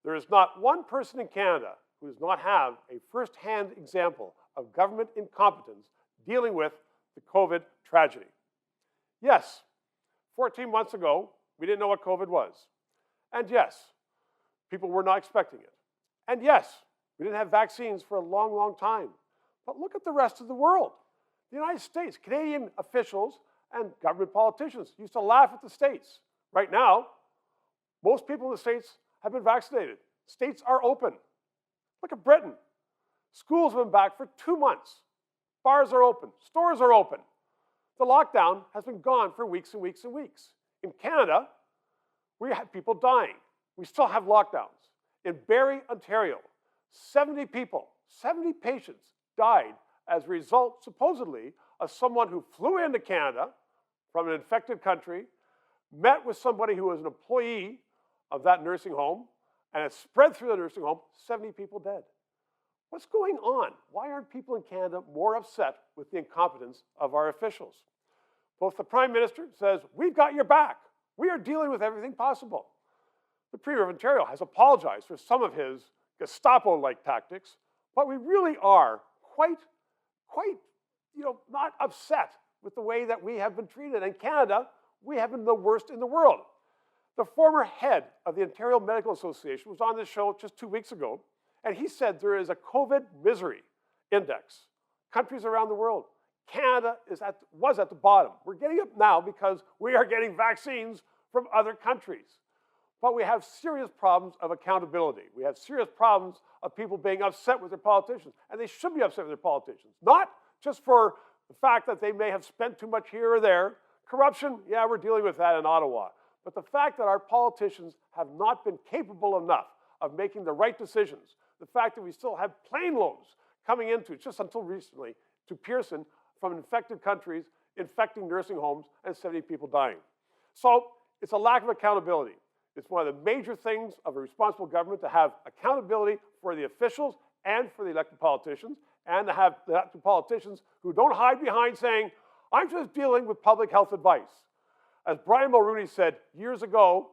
There is not one person in Canada who does not have a first-hand example of government incompetence dealing with the COVID tragedy. Yes, 14 months ago, we didn't know what COVID was. And yes, people were not expecting it. And yes, we didn't have vaccines for a long, long time. But look at the rest of the world. The United States, Canadian officials and government politicians used to laugh at the States. Right now, most people in the States have been vaccinated. States are open. Look at Britain. Schools have been back for 2 months. Bars are open. Stores are open. The lockdown has been gone for weeks and weeks and weeks. In Canada, we had people dying. We still have lockdowns. In Barrie, Ontario, 70 people, 70 patients died as a result, supposedly, of someone who flew into Canada from an infected country, met with somebody who was an employee of that nursing home, and it spread through the nursing home, 70 people dead. What's going on? Why aren't people in Canada more upset with the incompetence of our officials? Both the Prime Minister says, we've got your back. We are dealing with everything possible. The Premier of Ontario has apologized for some of his Gestapo-like tactics, but we really are quite not upset with the way that we have been treated. In Canada, we have been the worst in the world. The former head of the Ontario Medical Association was on this show just 2 weeks ago, and he said there is a COVID misery index. Countries around the world. Canada was at the bottom. We're getting up now because we are getting vaccines from other countries. But we have serious problems of accountability. We have serious problems of people being upset with their politicians. And they should be upset with their politicians. Not just for the fact that they may have spent too much here or there. Corruption, yeah, we're dealing with that in Ottawa. But the fact that our politicians have not been capable enough of making the right decisions, the fact that we still have plane loads coming into, just until recently, to Pearson from infected countries, infecting nursing homes, and 70 people dying. So it's a lack of accountability. It's one of the major things of a responsible government to have accountability for the officials and for the elected politicians, and to have elected politicians who don't hide behind saying, I'm just dealing with public health advice. As Brian Mulroney said years ago,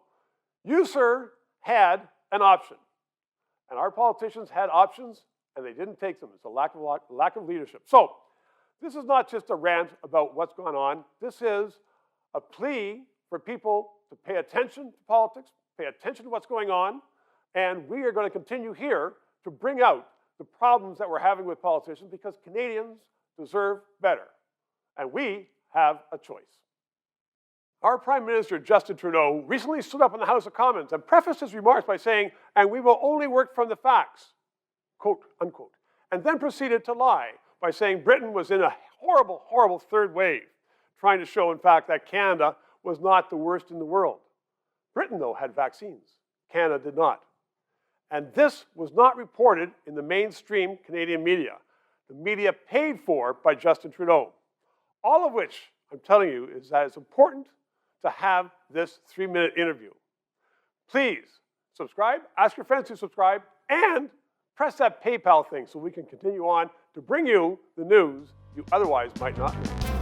you, sir, had an option. And our politicians had options, and they didn't take them. It's a lack of leadership. So this is not just a rant about what's going on. This is a plea for people to pay attention to politics, pay attention to what's going on, and we are going to continue here to bring out the problems that we're having with politicians because Canadians deserve better, and we have a choice. Our Prime Minister, Justin Trudeau, recently stood up in the House of Commons and prefaced his remarks by saying, and we will only work from the facts, quote, unquote, and then proceeded to lie by saying Britain was in a horrible, horrible third wave, trying to show, in fact, that Canada was not the worst in the world. Britain, though, had vaccines. Canada did not. And this was not reported in the mainstream Canadian media, the media paid for by Justin Trudeau. All of which, I'm telling you, is that it's important to have this 3-minute interview. Please subscribe, ask your friends to subscribe, and press that PayPal thing so we can continue on to bring you the news you otherwise might not know.